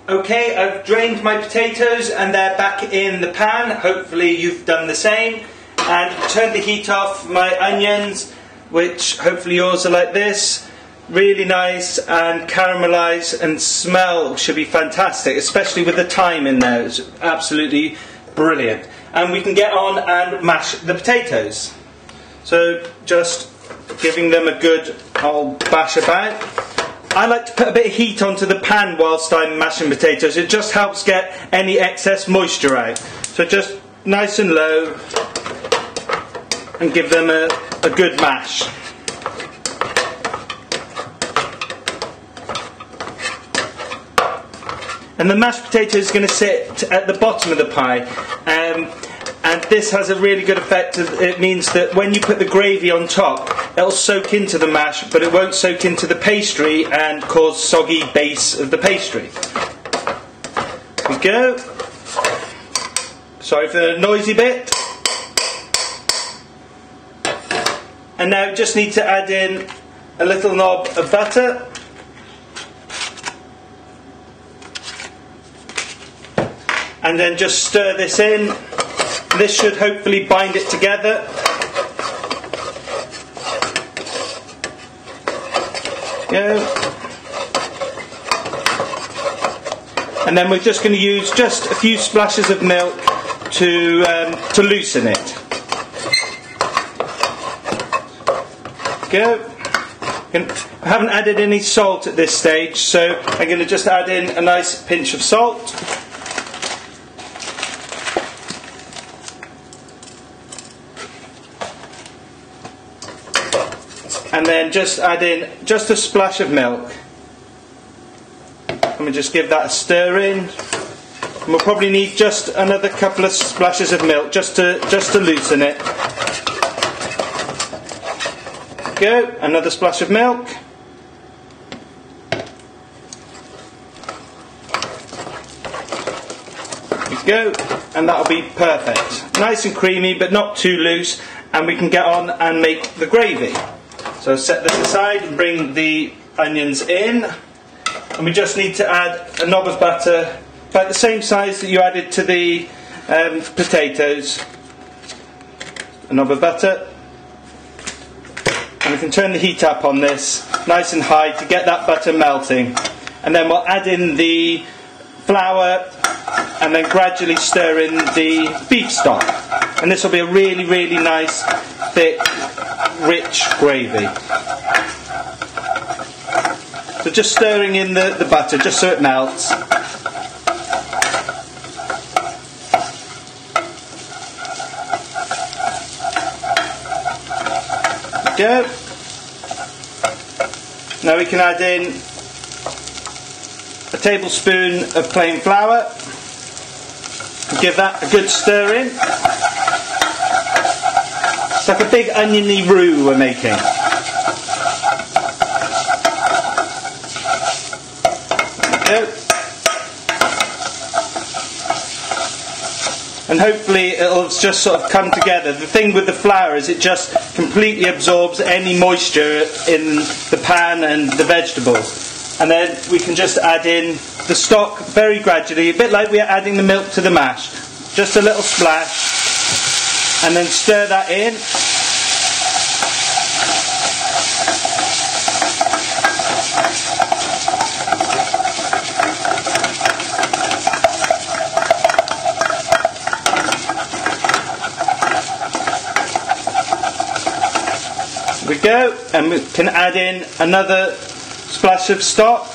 Okay, I've drained my potatoes and they're back in the pan. Hopefully you've done the same. And turned the heat off my onions, which hopefully yours are like this. Really nice and caramelised, and smell should be fantastic, especially with the thyme in there. It's absolutely brilliant. And we can get on and mash the potatoes. So just giving them a good old bash about. I like to put a bit of heat onto the pan whilst I'm mashing potatoes. It just helps get any excess moisture out. So just nice and low and give them a good mash. And the mashed potato is going to sit at the bottom of the pie. And this has a really good effect. It means that when you put the gravy on top, it'll soak into the mash, but it won't soak into the pastry and cause soggy base of the pastry. There we go. Sorry for the noisy bit. And now we just need to add in a little knob of butter. And then just stir this in. This should hopefully bind it together. Go. And then we're just going to use just a few splashes of milk to loosen it. Go. I haven't added any salt at this stage, so I'm going to just add in a nice pinch of salt. And then just add in just a splash of milk. And we just give that a stir in. And we'll probably need just another couple of splashes of milk just to loosen it. Go, another splash of milk. There we go, and that'll be perfect. Nice and creamy, but not too loose, and we can get on and make the gravy. So set this aside and bring the onions in, and we just need to add a knob of butter, about the same size that you added to the potatoes. A knob of butter. And we can turn the heat up on this nice and high to get that butter melting. And then we'll add in the flour and then gradually stir in the beef stock. And this will be a really, really nice, thick, rich gravy. So just stirring in the butter just so it melts. Go. Now we can add in a tablespoon of plain flour and give that a good stir in. It's like a big oniony roux we're making. There we go. And hopefully it'll just sort of come together. The thing with the flour is it just completely absorbs any moisture in the pan and the vegetables. And then we can just add in the stock very gradually, a bit like we're adding the milk to the mash. Just a little splash. And then stir that in. There we go, and we can add in another splash of stock.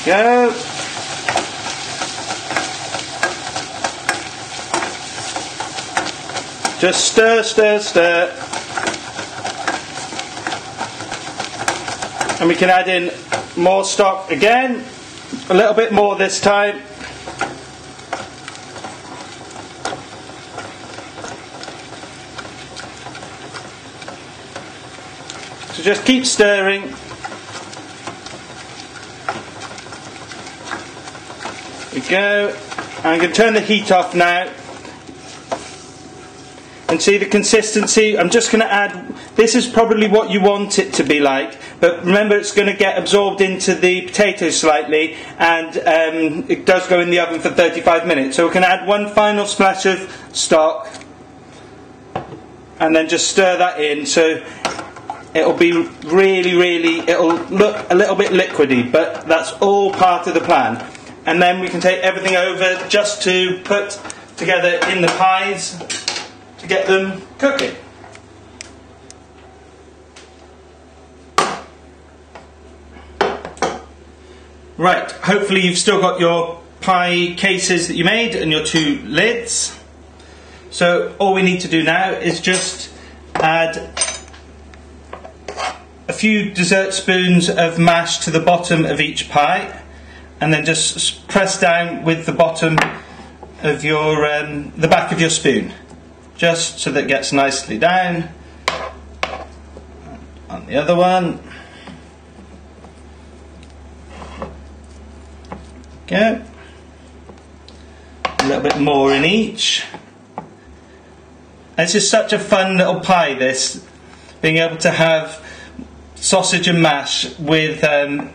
There we go. Just stir, stir, stir. And we can add in more stock again, a little bit more this time. So just keep stirring. There we go. I'm going to turn the heat off now. And And see the consistency? I'm just going to add, this is probably what you want it to be like, but remember it's going to get absorbed into the potatoes slightly, and it does go in the oven for 35 minutes. So we can add one final splash of stock and then just stir that in, so it'll be really, it'll look a little bit liquidy, but that's all part of the plan. And then we can take everything over just to put together in the pies to get them cooking. Right, hopefully you've still got your pie cases that you made and your 2 lids. So all we need to do now is just add a few dessert spoons of mash to the bottom of each pie, and then just press down with the bottom of your the back of your spoon, just so that it gets nicely down. On the other one. Go. A little bit more in each. It's just such a fun little pie, this, being able to have sausage and mash with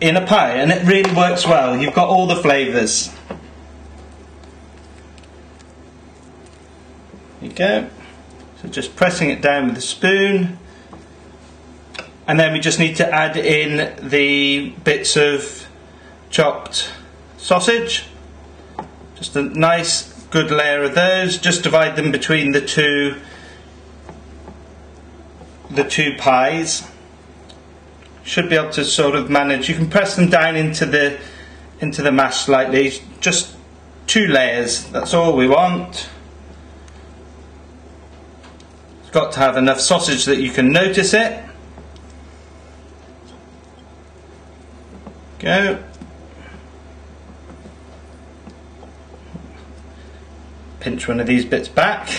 in a pie, and it really works well. You've got all the flavours. There you go. So just pressing it down with a spoon, and then we just need to add in the bits of chopped sausage. Just a nice good layer of those. Just divide them between the two pies. Should be able to sort of manage. You can press them down into the mash slightly. Just 2 layers. That's all we want. It's got to have enough sausage that you can notice it. Go. Pinch one of these bits back.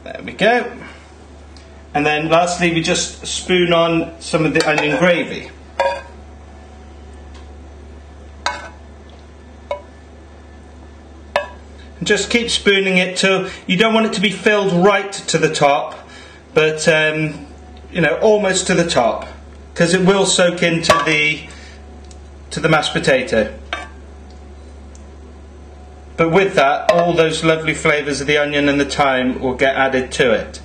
There we go. And then lastly we just spoon on some of the onion gravy. And just keep spooning it till you don't want it to be filled right to the top, but you know, almost to the top, because it will soak into the mashed potato. But with that, all those lovely flavours of the onion and the thyme will get added to it.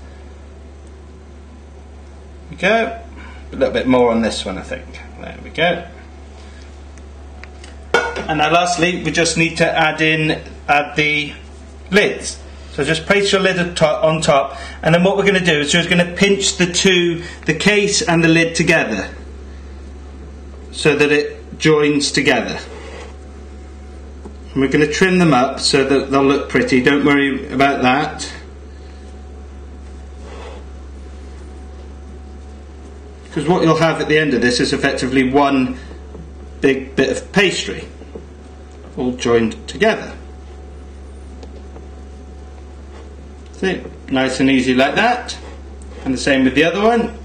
There we go. A little bit more on this one, I think. There we go. And now lastly, we just need to add the lids. So just place your lid on top, and then what we're going to do is we're going to pinch the case and the lid together, so that it joins together. And we're going to trim them up so that they'll look pretty. Don't worry about that. Because what you'll have at the end of this is effectively one big bit of pastry, all joined together. See, nice and easy like that. And the same with the other one.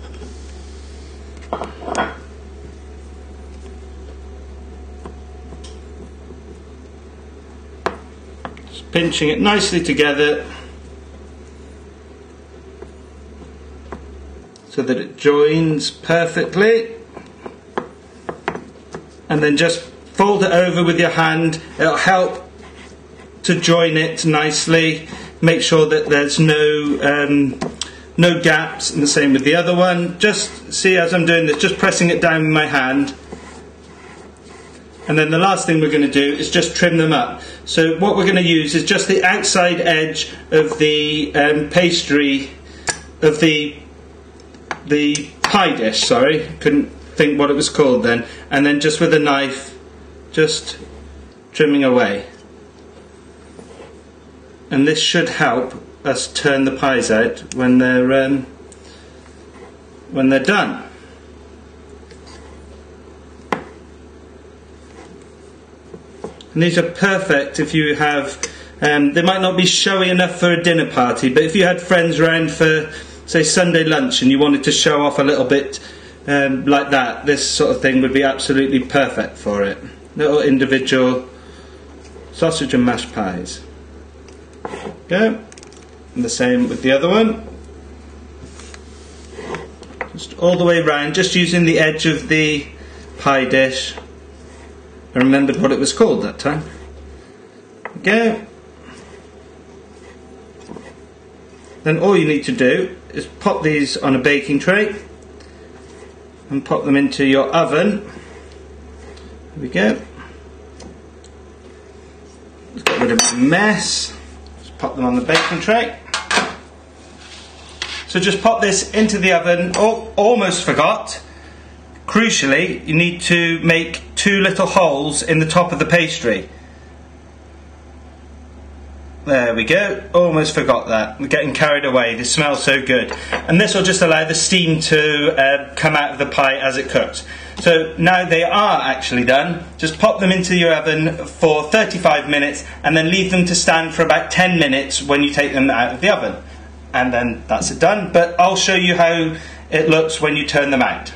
Pinching it nicely together so that it joins perfectly, and then just fold it over with your hand. It'll help to join it nicely. Make sure that there's no gaps, and the same with the other one. Just see, as I'm doing this, just pressing it down with my hand. And then the last thing we're going to do is just trim them up. So what we're going to use is just the outside edge of the pastry, of the pie dish, sorry, couldn't think what it was called then, and then just with a knife, just trimming away. And this should help us turn the pies out when they're done. And these are perfect if you have, they might not be showy enough for a dinner party, but if you had friends around for, say, Sunday lunch and you wanted to show off a little bit like that, this sort of thing would be absolutely perfect for it. Little individual sausage and mashed pies. Go. And the same with the other one. Just all the way round, just using the edge of the pie dish. I remembered what it was called that time. Go. Then all you need to do is pop these on a baking tray and pop them into your oven. There we go. Let's get rid of the mess. Just pop them on the baking tray. So just pop this into the oven. Oh, almost forgot. Crucially, you need to make 2 little holes in the top of the pastry. There we go, almost forgot that. We're getting carried away, this smells so good. And this will just allow the steam to come out of the pie as it cooks. So now they are actually done. Just pop them into your oven for 35 minutes and then leave them to stand for about 10 minutes when you take them out of the oven. And then that's it done, but I'll show you how it looks when you turn them out.